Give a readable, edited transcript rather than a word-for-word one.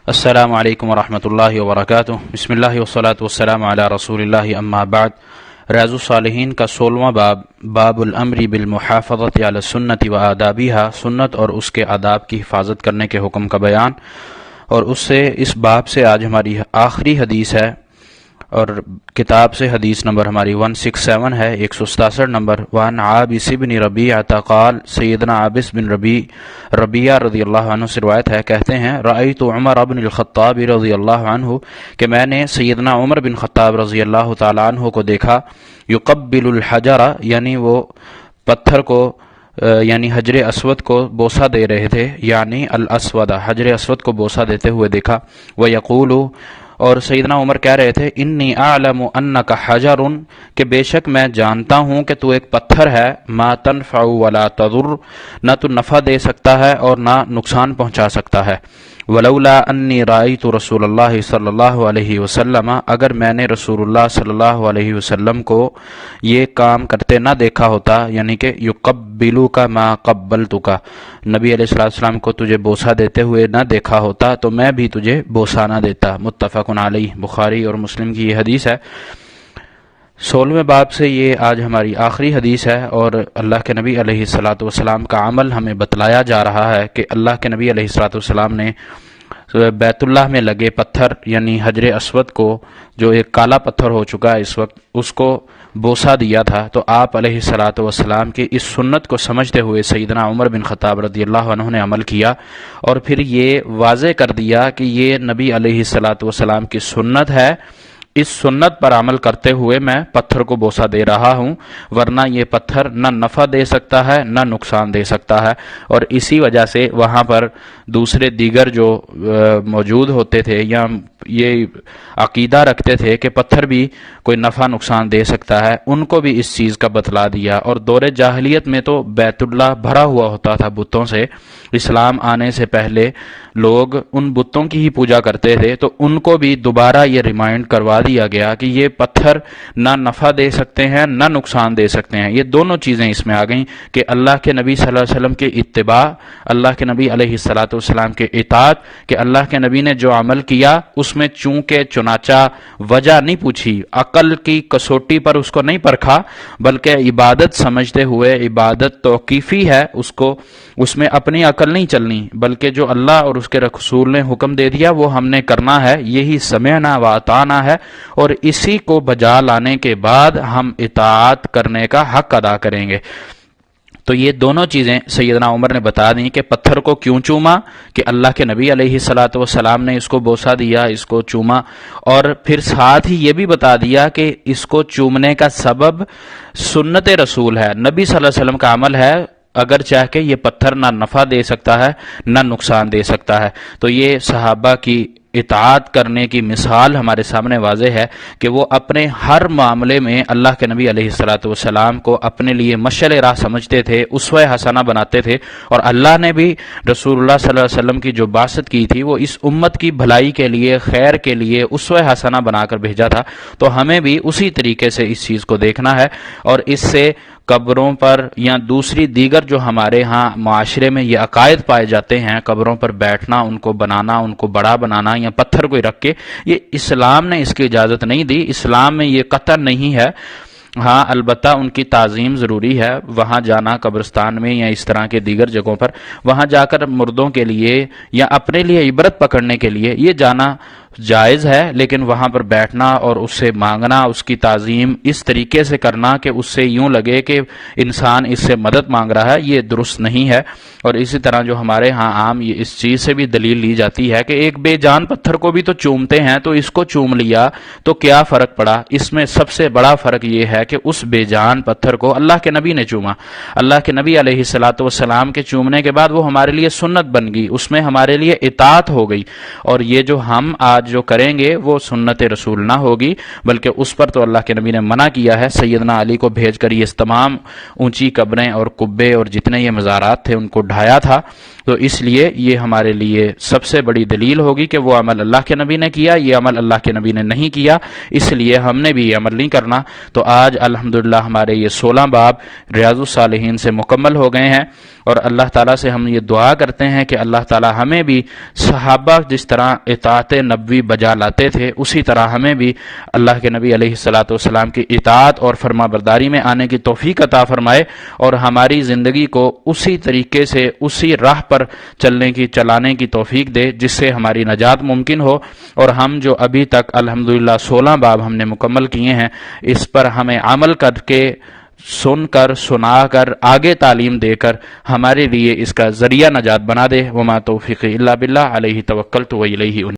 السلام علیکم ورحمۃ اللہ وبرکاتہ۔ بسم اللہ والصلاۃ والسلام علی رسول اللہ، اما بعد۔ ریاض الصالحین کا 16واں باب، باب الامر بالمحافظۃ علی السنۃ و آدابها، سنت اور اس کے آداب کی حفاظت کرنے کے حکم کا بیان۔ اور اس باب سے آج ہماری آخری حدیث ہے، اور کتاب سے حدیث نمبر ہماری 167 ہے، 167 نمبر۔ وعن عابس بن ربیعہ قال، سیدنا عابس بن ربیعہ رضی اللہ عنہ سے روایت ہے، کہتے ہیں رأیت عمر بن الخطاب رضی اللہ عنہ، کہ میں نے سیدنا عمر بن خطاب رضی اللہ تعالی عنہ کو دیکھا، یقبل الحجر، یعنی وہ پتھر کو یعنی حجر اسود کو بوسہ دے رہے تھے، یعنی الاسود، حجر اسود کو بوسہ دیتے ہوئے دیکھا۔ ویقول، اور سیدنا عمر کہہ رہے تھے، انی اعلم انک حجر، کہ بے شک میں جانتا ہوں کہ تو ایک پتھر ہے، ما تنفع ولا تضر، نہ تو نفع دے سکتا ہے اور نہ نقصان پہنچا سکتا ہے۔ ولولا انی رأیت رسول اللہ صلی اللہ علیہ وسلم، اگر میں نے رسول اللہ صلی اللہ علیہ وسلم کو یہ کام کرتے نہ دیکھا ہوتا، یعنی کہ یقبلوک ما قبلتک، نبی علیہ السلام کو تجھے بوسہ دیتے ہوئے نہ دیکھا ہوتا تو میں بھی تجھے بوسہ نہ دیتا۔ متفق علیہ، بخاری اور مسلم کی یہ حدیث ہے۔ 16ویں باب سے یہ آج ہماری آخری حدیث ہے، اور اللہ کے نبی علیہ الصلاۃ والسلام کا عمل ہمیں بتلایا جا رہا ہے کہ اللہ کے نبی علیہ الصلاۃ والسلام نے بیت اللہ میں لگے پتھر یعنی حجر اسود کو، جو ایک کالا پتھر ہو چکا ہے اس وقت، اس کو بوسہ دیا تھا۔ تو آپ علیہ الصلاۃ والسلام کی اس سنت کو سمجھتے ہوئے سیدنا عمر بن خطاب رضی اللہ عنہ نے عمل کیا، اور پھر یہ واضح کر دیا کہ یہ نبی علیہ الصلاۃ والسلام کی سنت ہے، اس سنت پر عمل کرتے ہوئے میں پتھر کو بوسہ دے رہا ہوں، ورنہ یہ پتھر نہ نفع دے سکتا ہے نہ نقصان دے سکتا ہے۔ اور اسی وجہ سے وہاں پر دوسرے دیگر جو موجود ہوتے تھے یا یہ عقیدہ رکھتے تھے کہ پتھر بھی کوئی نفع نقصان دے سکتا ہے، ان کو بھی اس چیز کا بتلا دیا۔ اور دور جاہلیت میں تو بیت اللہ بھرا ہوا ہوتا تھا بتوں سے، اسلام آنے سے پہلے لوگ ان بتوں کی ہی پوجا کرتے تھے، تو ان کو بھی دوبارہ یہ ریمائنڈ کروا دیا گیا کہ یہ پتھر نہ نفع دے سکتے ہیں نہ نقصان دے سکتے ہیں۔ یہ دونوں چیزیں اس میں آ گئیں کہ اللہ کے نبی صلی اللہ علیہ وسلم کے اتباع، اللہ کے نبی علیہ الصلاۃ والسلام کے اطاعت، کہ اللہ کے نبی نے جو عمل کیا اس میں چونکہ چنانچہ وجہ نہیں پوچھی، عقل کی کسوٹی پر اس کو نہیں پرکھا، بلکہ عبادت سمجھتے ہوئے، عبادت توقیفی ہے، اس میں اپنی عقل نہیں چلنی، بلکہ جو اللہ اور اس کے رسول نے حکم دے دیا وہ ہم نے کرنا ہے، یہی سمعنا و اطعنا ہے، اور اسی کو بجا لانے کے بعد ہم اطاعت کرنے کا حق ادا کریں گے۔ تو یہ دونوں چیزیں سیدنا عمر نے بتا دیں کہ پتھر کو کیوں چوما، کہ اللہ کے نبی علیہ الصلاۃ والسلام نے اس کو بوسہ دیا، اس کو چوما، اور پھر ساتھ ہی یہ بھی بتا دیا کہ اس کو چومنے کا سبب سنت رسول ہے، نبی صلی اللہ علیہ وسلم کا عمل ہے، اگر چاہ کے یہ پتھر نہ نفع دے سکتا ہے نہ نقصان دے سکتا ہے۔ تو یہ صحابہ کی اطاعت کرنے کی مثال ہمارے سامنے واضح ہے کہ وہ اپنے ہر معاملے میں اللہ کے نبی علیہ الصلاۃ والسلام کو اپنے لیے مشعل راہ سمجھتے تھے، اسوہ حسنہ بناتے تھے، اور اللہ نے بھی رسول اللہ صلی اللہ علیہ وسلم کی جو بعثت کی تھی وہ اس امت کی بھلائی کے لیے، خیر کے لیے اسوہ حسنہ بنا کر بھیجا تھا۔ تو ہمیں بھی اسی طریقے سے اس چیز کو دیکھنا ہے، اور اس سے قبروں پر یا دوسری دیگر جو ہمارے ہاں معاشرے میں یہ عقائد پائے جاتے ہیں، قبروں پر بیٹھنا، ان کو بنانا، ان کو بڑا بنانا یا پتھر کوئی رکھ کے، یہ اسلام نے اس کی اجازت نہیں دی، اسلام میں یہ قطعا نہیں ہے۔ ہاں البتہ ان کی تعظیم ضروری ہے، وہاں جانا قبرستان میں یا اس طرح کے دیگر جگہوں پر، وہاں جا کر مردوں کے لیے یا اپنے لیے عبرت پکڑنے کے لیے یہ جانا جائز ہے، لیکن وہاں پر بیٹھنا اور اس سے مانگنا، اس کی تعظیم اس طریقے سے کرنا کہ اس سے یوں لگے کہ انسان اس سے مدد مانگ رہا ہے، یہ درست نہیں ہے۔ اور اسی طرح جو ہمارے ہاں عام یہ اس چیز سے بھی دلیل لی جاتی ہے کہ ایک بے جان پتھر کو بھی تو چومتے ہیں، تو اس کو چوم لیا تو کیا فرق پڑا؟ اس میں سب سے بڑا فرق یہ ہے کہ اس بے جان پتھر کو اللہ کے نبی نے چوما، اللہ کے نبی علیہ الصلاۃ والسلام کے چومنے کے بعد وہ ہمارے لیے سنت بن گئی، اس میں ہمارے لیے اطاعت ہو گئی، اور یہ جو ہم آج جو کریں گے وہ سنت رسول نہ ہوگی، بلکہ اس پر تو اللہ کے نبی نے منع کیا ہے، سیدنا علی کو بھیج کر یہ تمام اونچی قبریں اور قبے اور جتنے یہ مزارات تھے ان کو ڈھایا تھا۔ تو اس لیے یہ ہمارے لیے سب سے بڑی دلیل ہوگی کہ وہ عمل اللہ کے نبی نے کیا، یہ عمل اللہ کے نبی نے نہیں کیا، اس لیے ہم نے بھی یہ عمل نہیں کرنا۔ تو آج الحمدللہ ہمارے یہ 16 باب ریاض الصالحین سے مکمل ہو گئے ہیں، اور اللہ تعالیٰ سے ہم یہ دعا کرتے ہیں کہ اللہ تعالیٰ ہمیں بھی صحابہ جس طرح اطاعت نبوی بجا لاتے تھے اسی طرح ہمیں بھی اللہ کے نبی علیہ الصلاۃ والسلام کی اطاعت اور فرما برداری میں آنے کی توفیق عطا فرمائے، اور ہماری زندگی کو اسی طریقے سے اسی راہ پر چلانے کی توفیق دے جس سے ہماری نجات ممکن ہو، اور ہم جو ابھی تک الحمدللہ 16 باب ہم نے مکمل کیے ہیں اس پر ہمیں عمل کر کے، سن کر، سنا کر، آگے تعلیم دے کر ہمارے لیے اس کا ذریعہ نجات بنا دے۔ وما توفیقی الا باللہ، علیہ توکلت و الیہ انیب۔